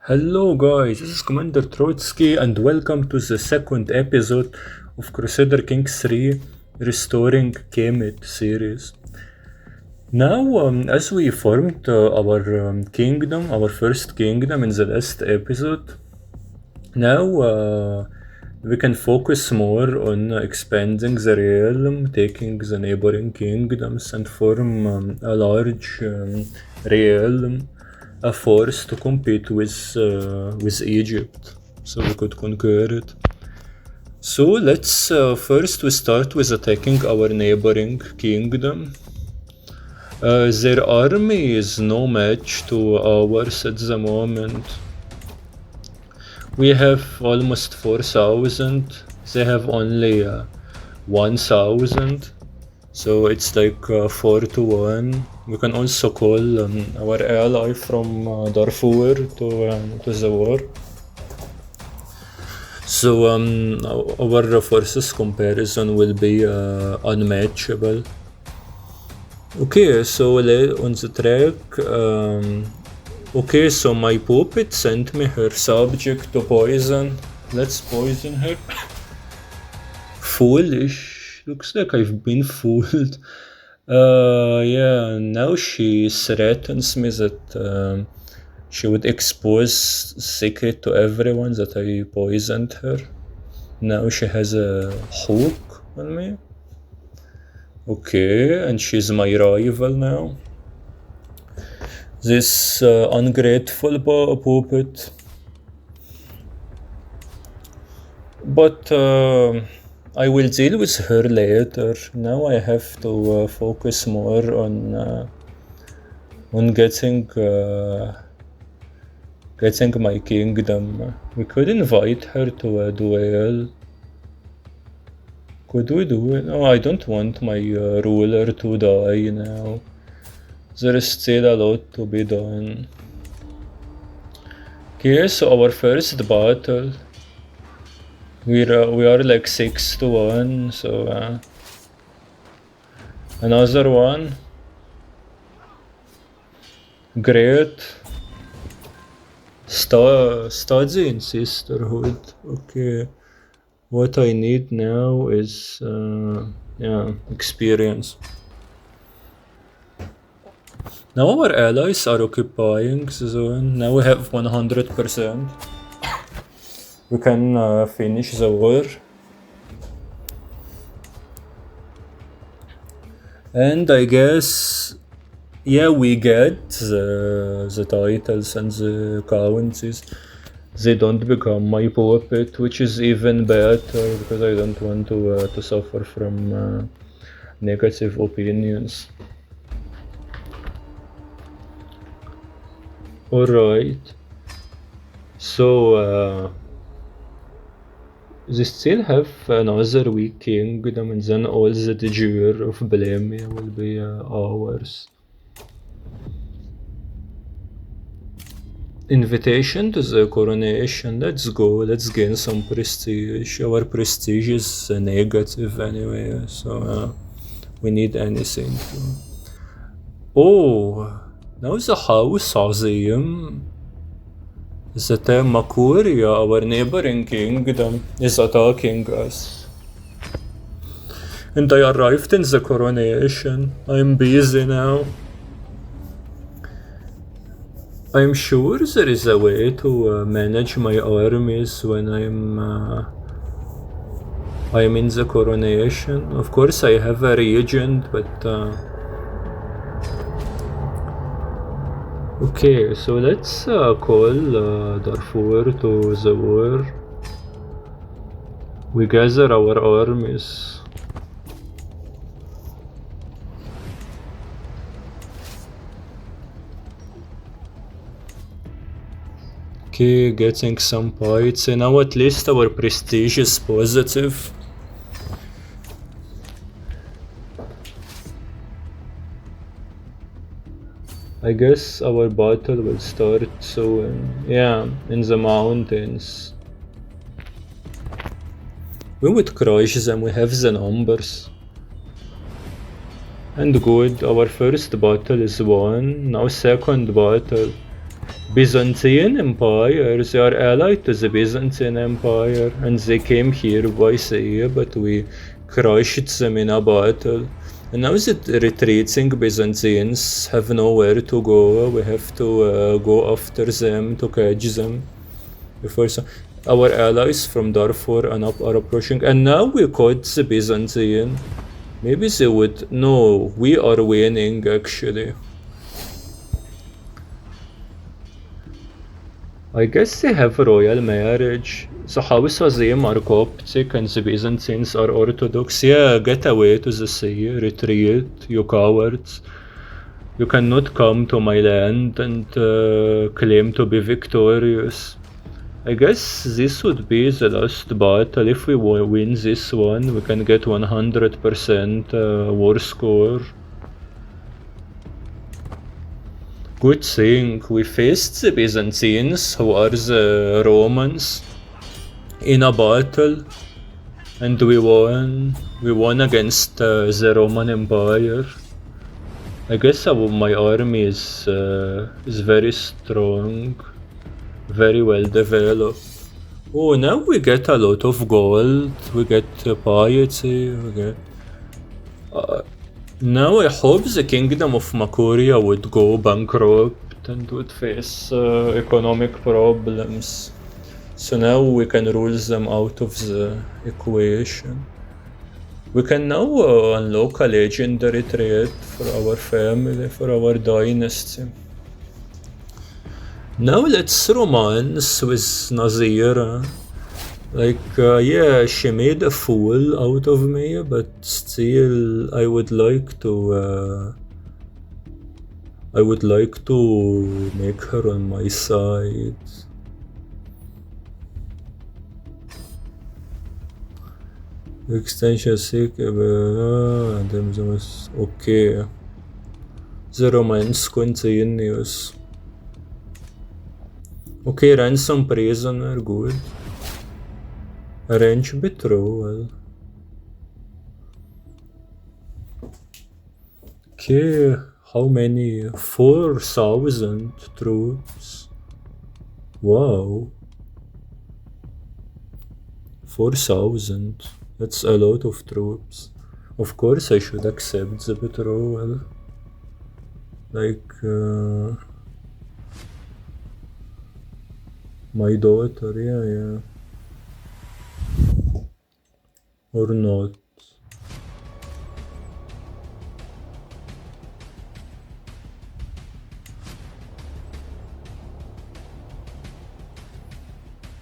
Hello guys, this is Commander Trotsky and welcome to the second episode of Crusader Kings 3 Restoring KEMET series. Now, as we formed our kingdom, our first kingdom in the last episode, now we can focus more on expanding the realm, taking the neighboring kingdoms and form a large realm, a force to compete with Egypt, so we could conquer it. So let's first we start with attacking our neighboring kingdom. Their army is no match to ours at the moment. We have almost 4,000, they have only 1,000, so it's like 4 to 1. We can also call our ally from Darfur to the war. So our forces comparison will be unmatchable. Okay, so on the track, okay, so my puppet sent me her subject to poison. Let's poison her. Foolish. Looks like I've been fooled. Yeah, now she threatens me that she would expose secret to everyone that I poisoned her. Now she has a hook on me. Okay, and she's my rival now. This ungrateful puppet. But I will deal with her later. Now I have to focus more on getting my kingdom. We could invite her to a duel. Could we do it? No, I don't want my ruler to die now. There is still a lot to be done. Okay, so our first battle. We are like 6 to 1, so another one. Great. Study in sisterhood. Okay. What I need now is experience. Now our allies are occupying the zone. Now we have 100%. We can finish the war. And I guess, yeah, we get the titles and the counties. They don't become my puppet, which is even better because I don't want to suffer from negative opinions. Alright. So they still have another weak kingdom, and then all the de jure of Blemia will be ours. Invitation to the coronation. Let's go. Let's gain some prestige. Our prestige is negative anyway, so we need anything to... Oh, now the house Azim. That Makuria, our neighboring kingdom, is attacking us. And I arrived in the coronation. I'm busy now. I'm sure there is a way to manage my armies when I'm in the coronation. Of course I have a regent, but okay, so let's call Darfur to the war. We gather our armies. Okay, getting some points, and now at least our prestige is positive. I guess our battle will start soon. Yeah, in the mountains. We would crush them, we have the numbers. And good, our first battle is won. Now second battle. Byzantine Empire, they are allied to the Byzantine Empire, and they came here by sea, but we crushed them in a battle. And now the retreating Byzantines have nowhere to go. We have to go after them to catch them. Before our allies from Darfur and up are approaching, and now we caught the Byzantine. Maybe they would. No, we are winning actually. I guess they have a royal marriage. The house of them are Coptic and the Byzantines are Orthodox. Yeah, get away to the sea, retreat, you cowards. You cannot come to my land and claim to be victorious. I guess this would be the last battle. If we win this one, we can get 100% war score. Good thing we faced the Byzantines, who are the Romans, in a battle, and we won. We won against the Roman Empire. I guess my army is very strong, very well developed. Oh, now we get a lot of gold. We get piety. We get. Now I hope the kingdom of Makuria would go bankrupt and would face economic problems. So now we can rule them out of the equation. We can now unlock a legendary trait for our family, for our dynasty. Now let's romance with Nazira. Yeah, she made a fool out of me, but still I would like to make her on my side. Extension CK, okay. The romance continues. Okay, ransom prisoner, good. Arrange betrothal. Okay, how many? 4,000 troops. Wow. 4,000. That's a lot of troops. Of course I should accept the betrothal. My daughter, yeah. Or not.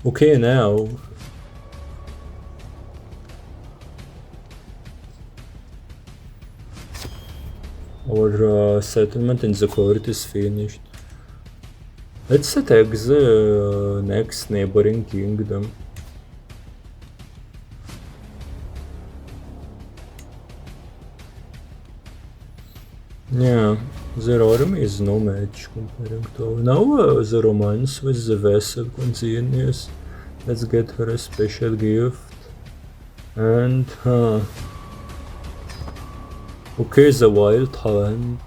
Okay, now our settlement in the court is finished. Let's attack the next neighboring kingdom. Yeah, their army is no match comparing to our. Now the romance with the vessel continues. Let's get her a special gift. And okay, the wild hand.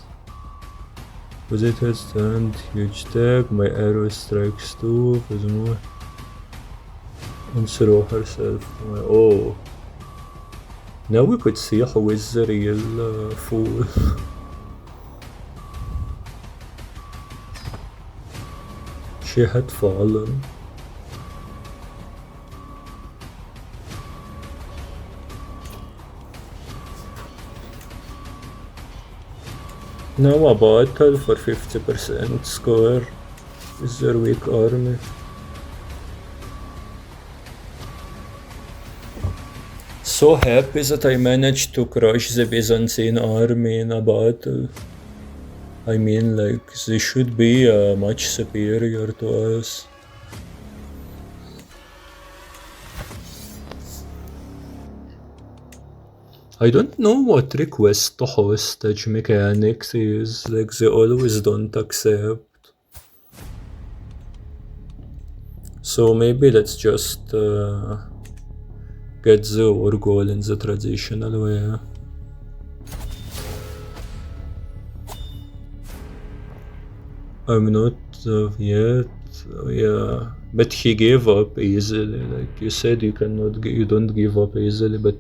Visit her stand, huge tag, my arrow strikes too, with more. And throw herself to my. Oh. Now we could see who is the real fool. She had fallen. Now a battle for 50% score with their weak army. So happy that I managed to crush the Byzantine army in a battle. I mean, they should be much superior to us. I don't know what request to hostage mechanics is, they always don't accept. So maybe let's just get the war goal in the traditional way. I'm not Soviet, yeah, but he gave up easily. Like you said, you cannot, you don't give up easily. But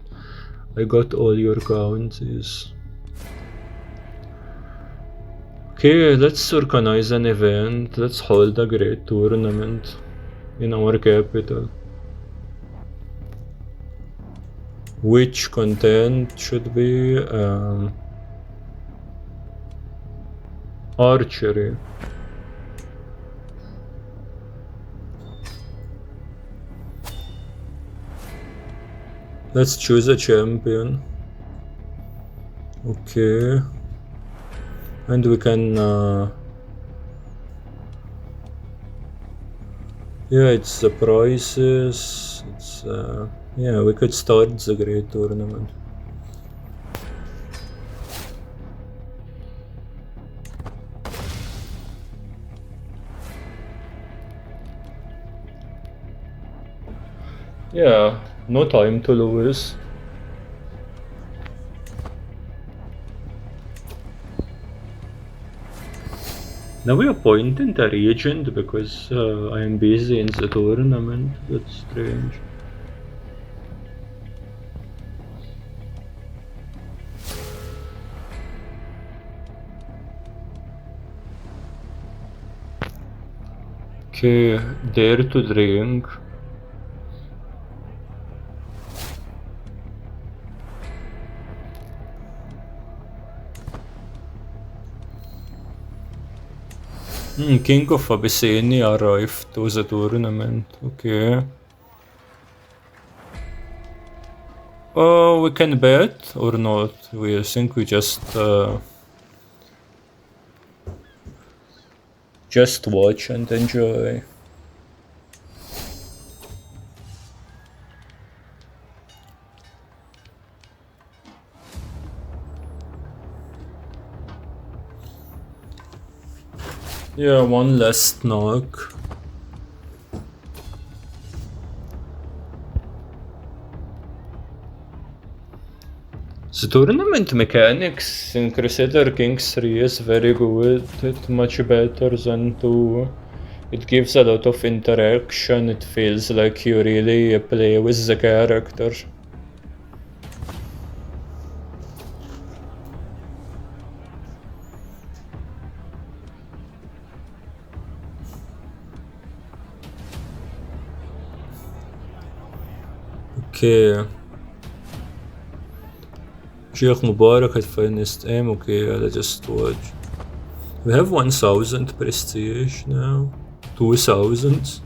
I got all your counties. Okay, let's organize an event. Let's hold a great tournament in our capital. Which content should be archery. Let's choose a champion. Okay. And we can yeah, it's the prices. It's yeah, we could start the great tournament. Yeah, no time to lose. Now we appointed a regent because I am busy in the tournament. That's strange. Okay, dare to drink. King of Abyssinia arrived to the tournament. Okay. Oh, we can bet or not? We think we just watch and enjoy. Yeah, one last knock. The tournament mechanics in Crusader Kings 3 is very good. It's much better than 2. It gives a lot of interaction. It feels like you really play with the character. Okay. Sheikh Mubarak had finished aim. Okay, let's just watch. We have 1000 prestige now. 2000.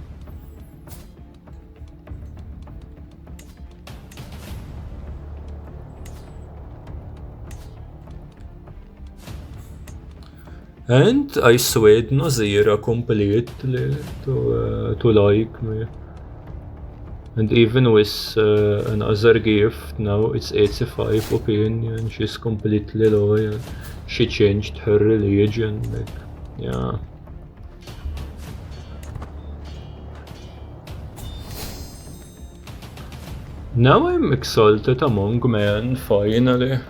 And I swayed Nazira completely to like me. And even with another gift, now it's 85 opinion. She's completely loyal. She changed her religion. Like, yeah. Now I'm exalted among men, finally.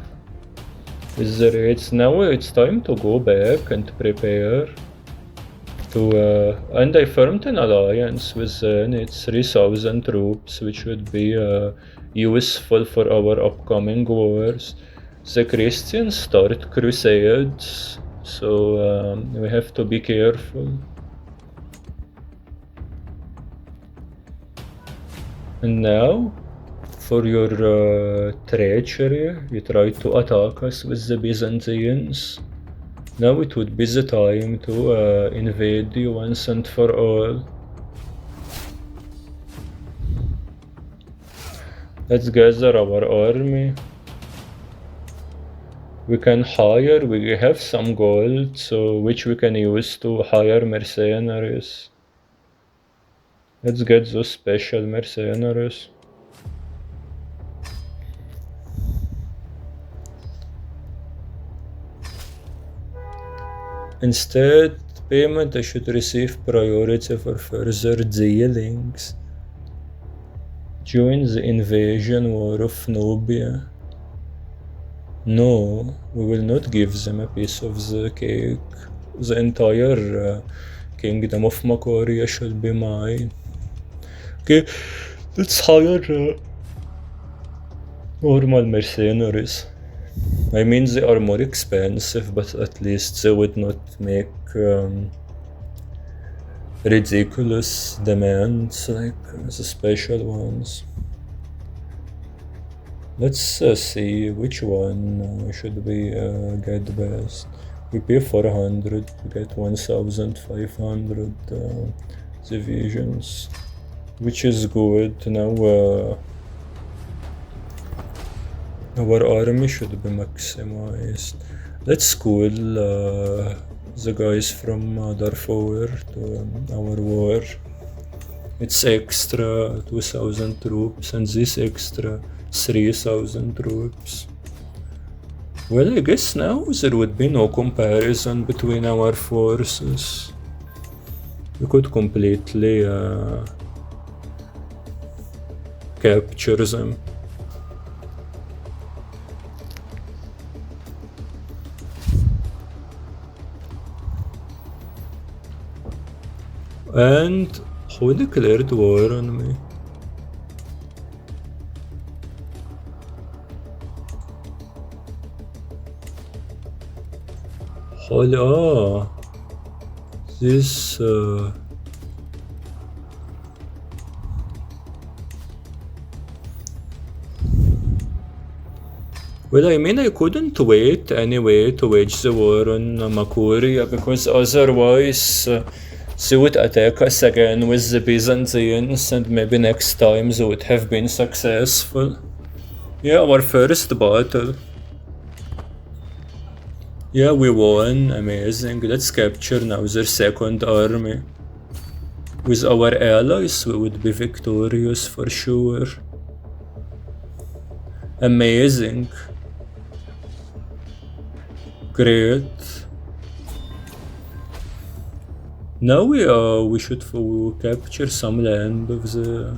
With the raids, now it's time to go back and prepare. And I formed an alliance with its 3000 troops, which would be useful for our upcoming wars. The Christians start crusades, so we have to be careful. And now, for your treachery, you try to attack us with the Byzantines. Now it would be the time to invade you once and for all. Let's gather our army. We can hire, we have some gold, so which we can use to hire mercenaries. Let's get those special mercenaries. Instead, payment I should receive priority for further dealings. Join the invasion war of Nubia. No, we will not give them a piece of the cake. The entire Kingdom of Makoria should be mine. Okay, let's hire normal mercenaries. I mean, they are more expensive, but at least they would not make ridiculous demands like the special ones. Let's see which one should we get best. We pay 400, we get 1500 divisions, which is good. Now our army should be maximized. Let's school the guys from Darfur to our war. It's extra 2000 troops and this extra 3000 troops. Well, I guess now there would be no comparison between our forces. We could completely capture them. And who declared war on me? Holy, this well, I mean, I couldn't wait anyway to wage the war on Makuria, because otherwise they would attack us again with the Byzantines, and maybe next time they would have been successful. Yeah, our first battle. Yeah, we won, amazing. Let's capture now their second army. With our allies, we would be victorious for sure. Amazing. Great. Now we should capture some land of the...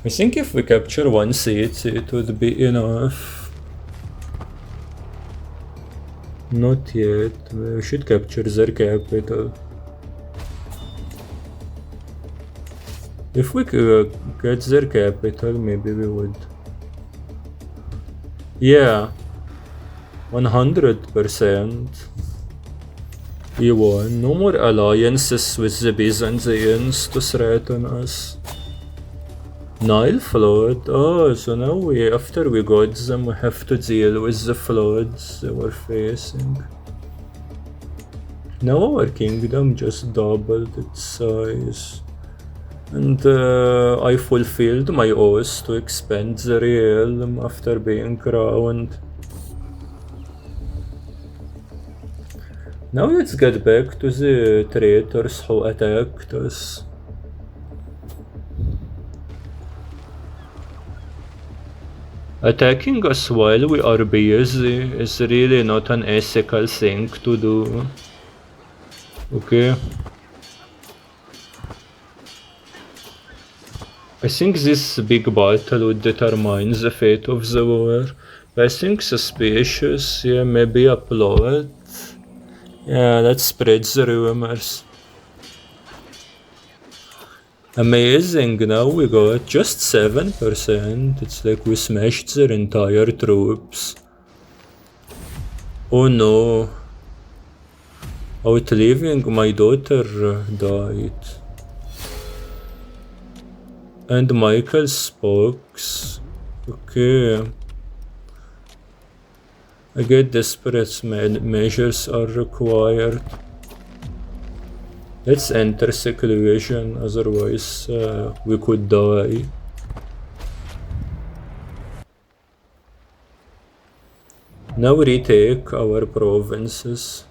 I think if we capture one city, it would be enough. Not yet. We should capture their capital. If we get their capital, maybe we would. Yeah, 100%. We won. No more alliances with the Byzantines to threaten us. Nile flood. Oh, so now after we got them, we have to deal with the floods they were facing. Now our kingdom just doubled its size. And I fulfilled my oath to expand the realm after being crowned. Now let's get back to the traitors who attacked us. Attacking us while we are busy is really not an ethical thing to do. Okay. I think this big battle would determine the fate of the war. But I think suspicious, yeah, maybe a plot. Yeah, let's spread the rumors. Amazing, now we got just 7%. It's like we smashed their entire troops. Oh no. Outliving my daughter died. And Michael spokes. Okay. I get desperate measures are required. Let's enter seclusion, otherwise we could die. Now retake our provinces.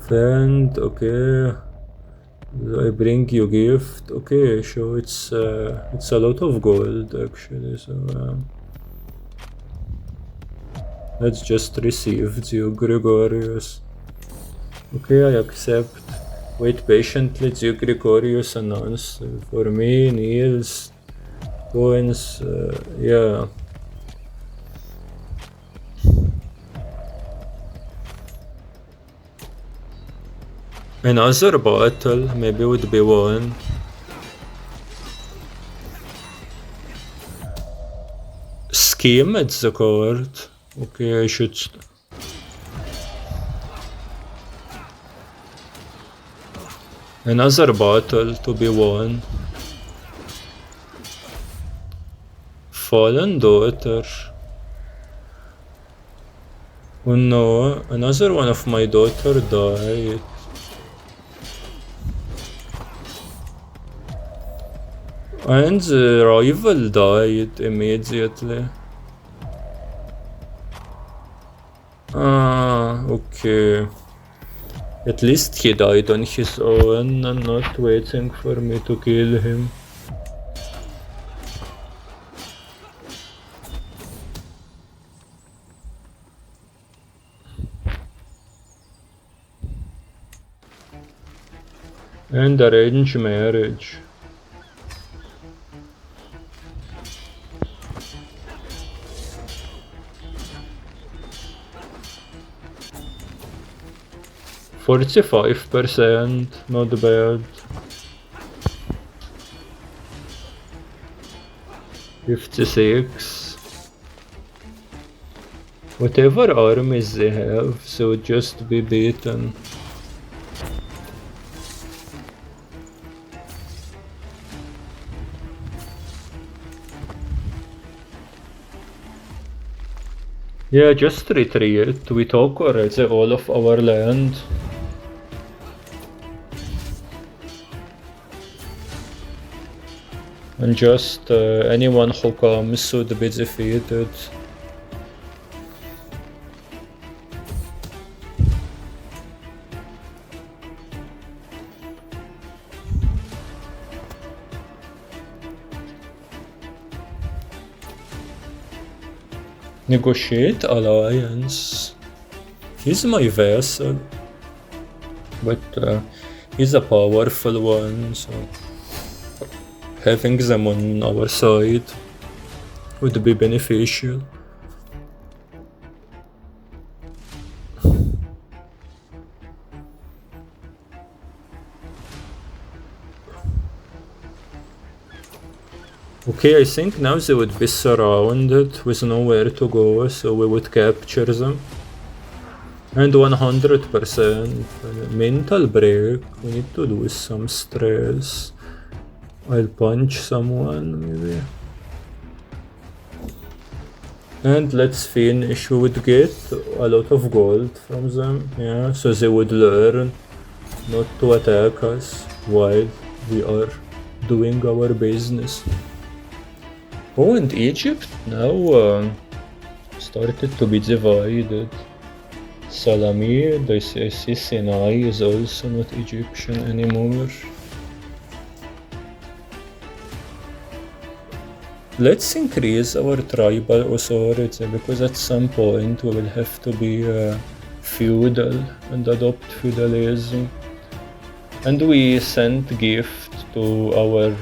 Friend, okay. I bring you gift. Okay, so it's a lot of gold actually. So let's just receive you, Gregorius. Okay, I accept. Wait patiently, Duke Gregorius announced. For me, Niels, Goins, yeah. Another battle, maybe would be one. Scheme at the card. Okay, I should... Another battle to be won. Fallen daughter. Oh no, another one of my daughter died. And the rival died immediately. Ah, okay. At least he died on his own and not waiting for me to kill him. And arrange marriage. %45%, not bad. 56. Whatever armies they have, they would just be beaten. Yeah, just retreat. We took already all of our land. And just anyone who comes would be defeated. Negotiate alliance. He's my vassal, but he's a powerful one, so having them on our side would be beneficial. Okay, I think now they would be surrounded with nowhere to go, so we would capture them. And 100% mental break. We need to lose some stress. I'll punch someone, maybe. And let's finish. We would get a lot of gold from them, yeah, so they would learn not to attack us while we are doing our business. Oh, and Egypt now started to be divided. Salamid, I see Sinai is also not Egyptian anymore. Let's increase our tribal authority, because at some point we will have to be feudal and adopt feudalism. And we sent gift to our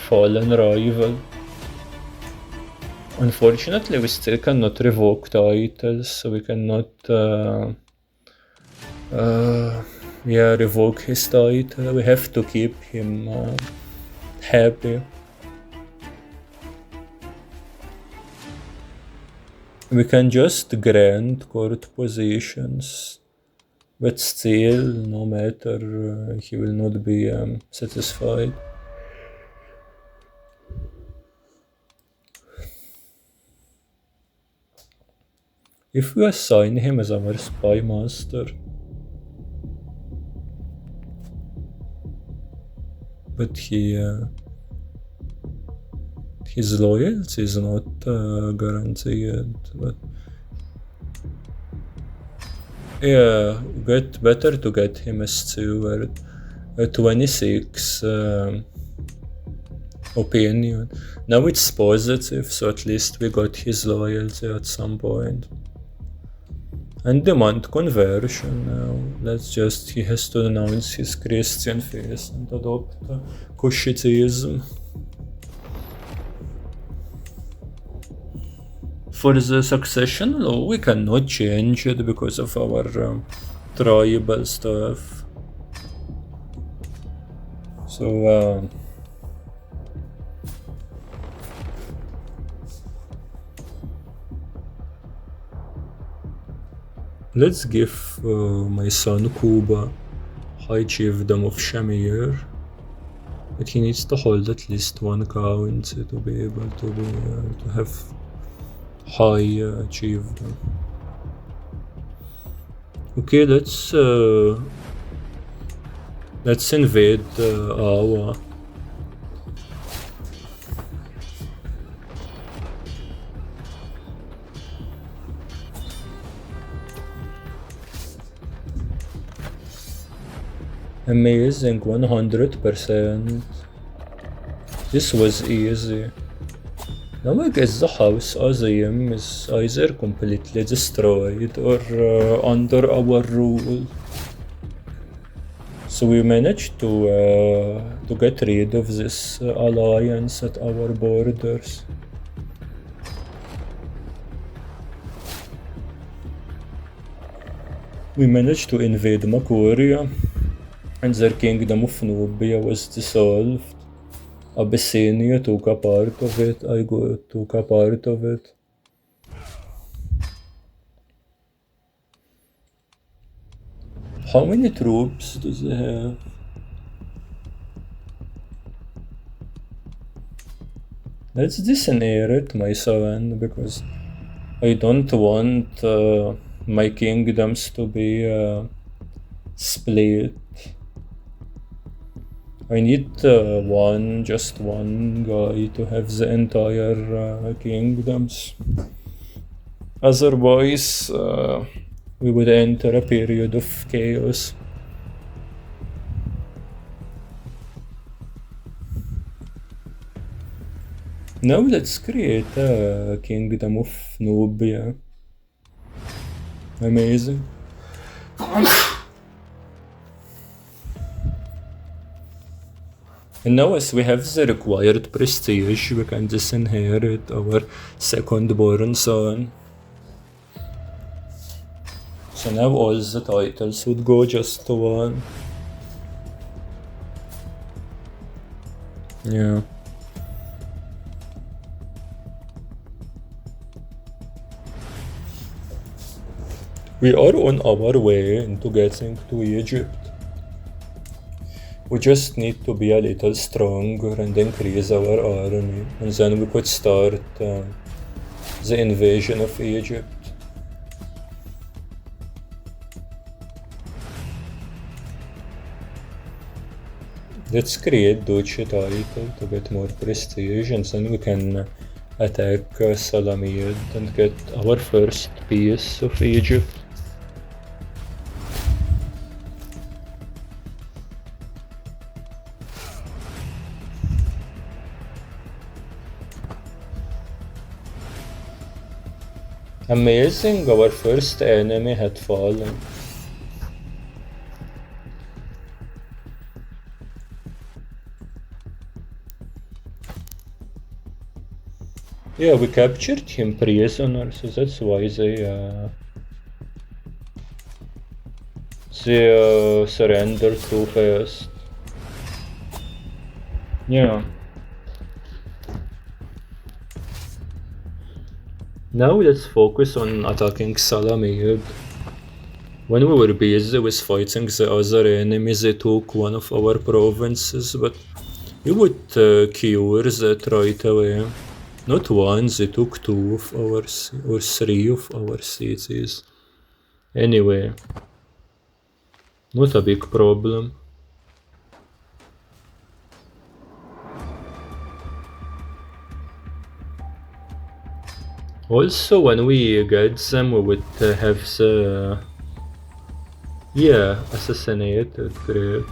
fallen rival. Unfortunately, we still cannot revoke titles, so we cannot revoke his title. We have to keep him happy. We can just grant court positions, but still, no matter, he will not be satisfied. If we assign him as our spy master, but his loyalty is not guaranteed, but yeah, better to get him a steward. 26 opinion. Now it's positive, so at least we got his loyalty at some point. And demand conversion now. He has to announce his Christian faith and adopt Cushitism. For the succession law, we cannot change it because of our tribal stuff. So let's give my son Kuba High Chiefdom of Shamir, but he needs to hold at least one county to be able to have high chiefdom. Okay, let's invade Awa. Amazing, 100%. This was easy. Now I guess the house Azim is either completely destroyed or under our rule. So we managed to get rid of this alliance at our borders. We managed to invade Makuria, and their kingdom of Nubia was dissolved. Abyssinia took a part of it, took a part of it. How many troops do they have? Let's disinherit my son, because I don't want my kingdoms to be split. I need just one guy to have the entire kingdoms. Otherwise, we would enter a period of chaos. Now let's create a kingdom of Nubia. Amazing. And now as we have the required prestige, we can disinherit our second-born son. So now all the titles would go just to one. Yeah. We are on our way into getting to Egypt. We just need to be a little stronger and increase our army, and then we could start the invasion of Egypt. Let's create Duchy title to get more prestige, and then we can attack Salamid and get our first piece of Egypt. Amazing, our first enemy had fallen. Yeah, we captured him prisoner, so that's why they surrendered too fast. Yeah. Now let's focus on attacking Salamid. When we were busy with fighting the other enemies, they took one of our provinces, but we would cure that right away. Not one, they took two of or three of our cities. Anyway, not a big problem. Also, when we get them, we would have the... assassinated, great.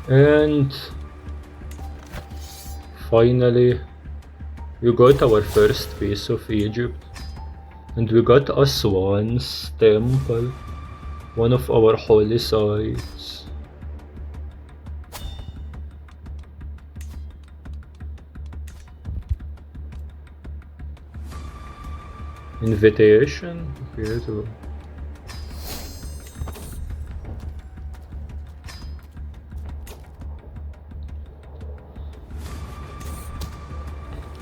And finally, we got our first piece of Egypt. And we got Aswan's temple, one of our holy sites. Invitation? Okay, so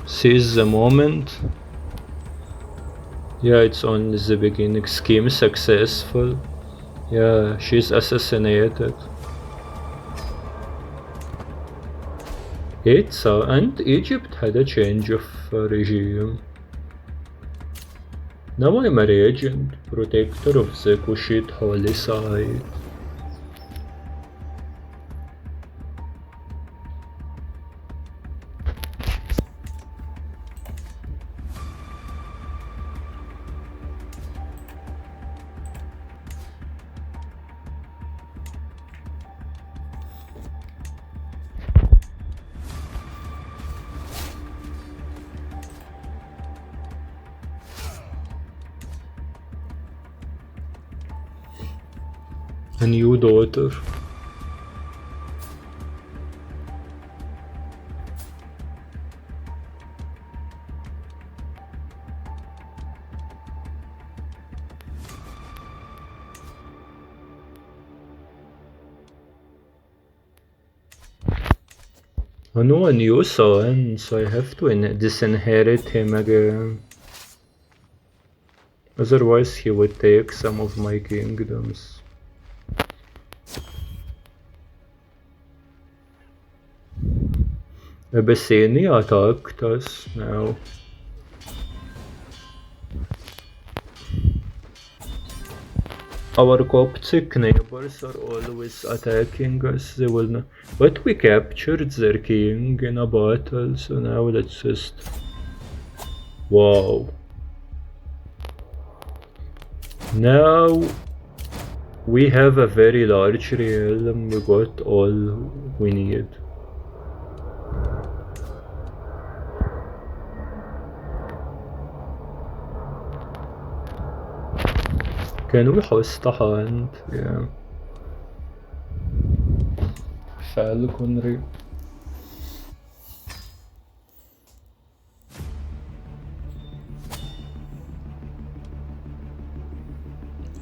seize the moment. Yeah, it's only the beginning. Scheme successful. Yeah, she's assassinated. And Egypt had a change of regime. Now I'm a regent, protector of the Kushite holy site. A new daughter. Oh no, a new son, so I have to disinherit him again. Otherwise he would take some of my kingdoms. Abyssinia attacked us now. Our Coptic neighbors are always attacking us, they will not. But we captured their king in a battle, so now let's just... Wow. Now we have a very large realm, we got all we need. Can we host a hand? Yeah. Falconry.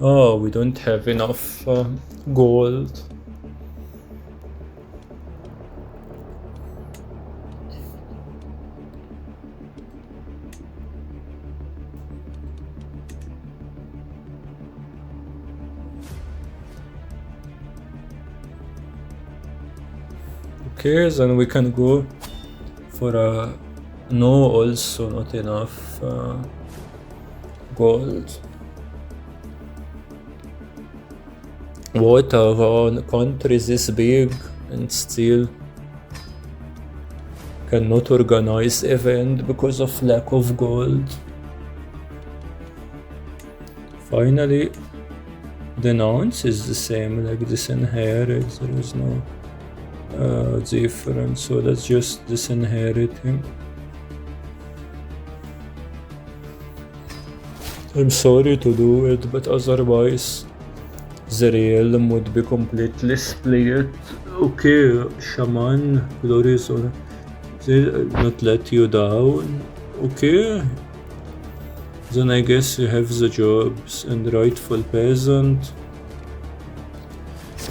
Oh, we don't have enough gold. Okay, then we can go for a... No, also not enough gold. What a country this big and still cannot organize event because of lack of gold. Finally, the nouns is the same like disinherit, there is no difference, so let's just disinherit him. I'm sorry to do it, but otherwise the realm would be completely split. Okay, shaman, glorious honor. They not let you down. Okay. Then I guess you have the jobs and rightful peasant.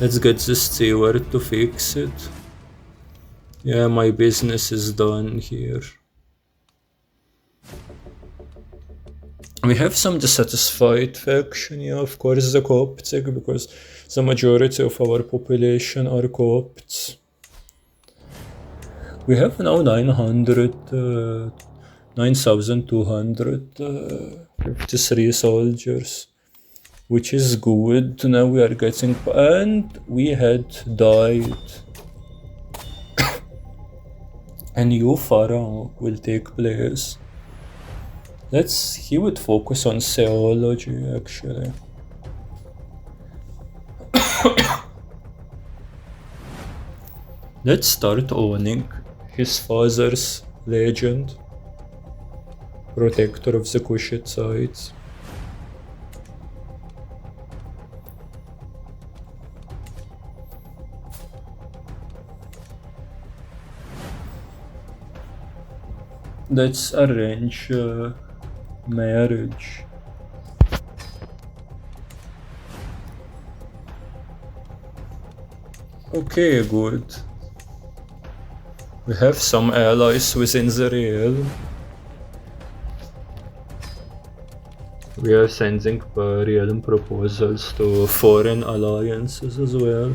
Let's get the steward to fix it. Yeah, my business is done here. We have some dissatisfied faction, yeah, of course the Coptic, because the majority of our population are Copts. We have now 9,253 soldiers, which is good. Now we are getting... and we had died. A new pharaoh will take place. He would focus on theology, actually. Let's start owning his father's legend, protector of the Kushite sides. Let's arrange marriage. Okay, good. We have some allies within the realm. We are sending realm proposals to foreign alliances as well.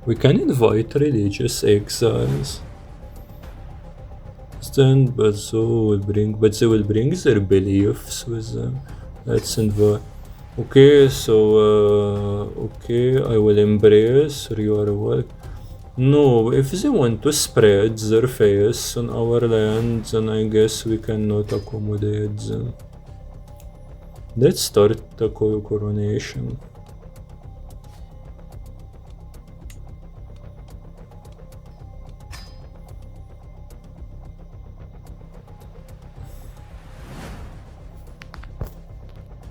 We can invite religious exiles. But they will bring their beliefs with them. Let's invite. Okay, so okay, I will embrace your work. No, if they want to spread their face on our land, then I guess we cannot accommodate them. Let's start the coronation.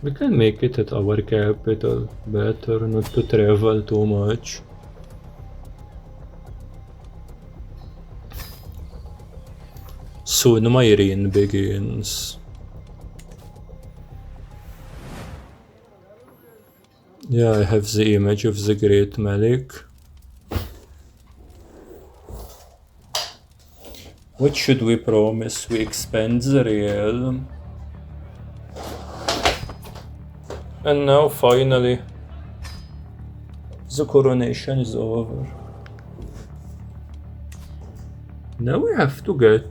We can make it at our capital, better not to travel too much. Soon my reign begins. Yeah, I have the image of the great Malik. What should we promise? We expand the realm. And now finally, the coronation is over. Now we have to get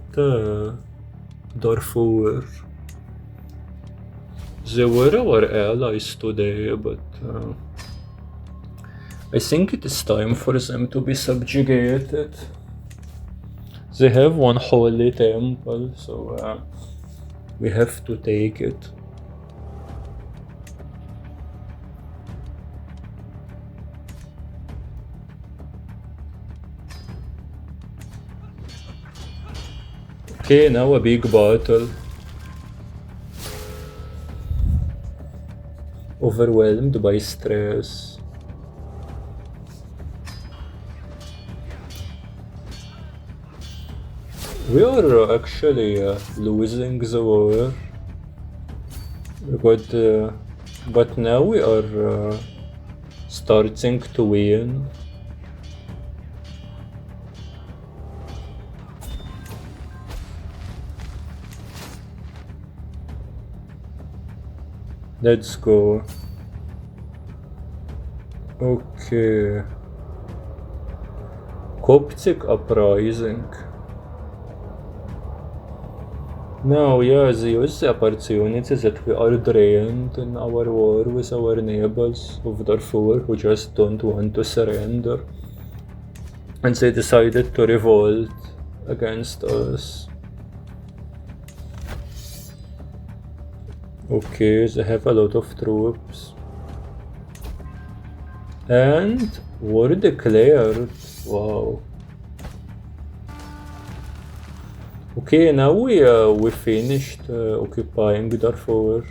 Darfur. They were our allies today, but I think it is time for them to be subjugated. They have one holy temple, so we have to take it. Okay, now a big battle. Overwhelmed by stress. We are actually losing the war, but now we are starting to win. Let's go. Okay. Coptic uprising. Now, yeah, they use the opportunity that we are drained in our war with our neighbors of Darfur who just don't want to surrender. And they decided to revolt against us. Okay, they have a lot of troops. And war declared. Wow. Okay, now we finished occupying Darfur.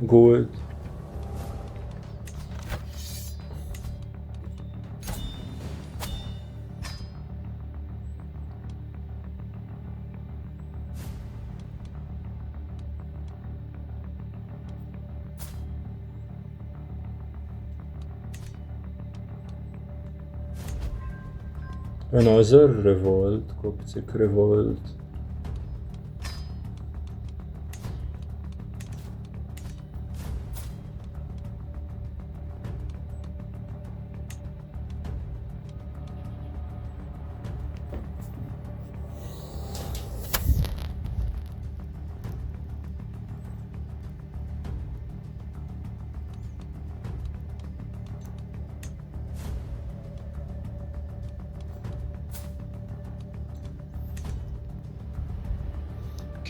Good. Another revolt, Coptic revolt.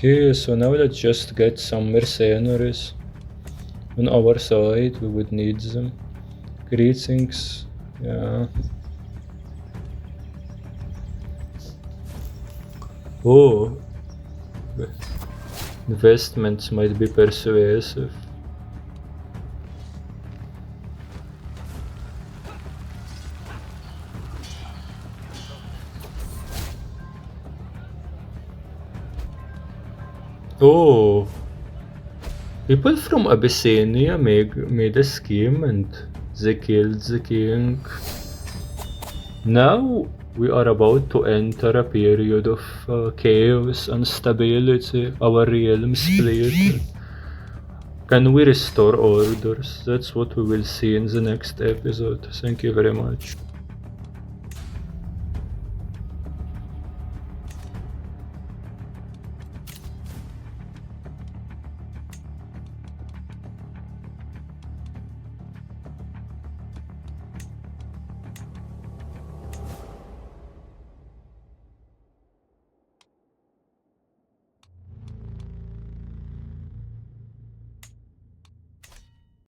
Okay, so now let's just get some mercenaries on our side. We would need them. Greetings. Yeah. Oh, investments might be persuasive. Oh, people from Abyssinia made a scheme and they killed the king. Now we are about to enter a period of chaos and stability. Our realm split. Can we restore orders? That's what we will see in the next episode. Thank you very much.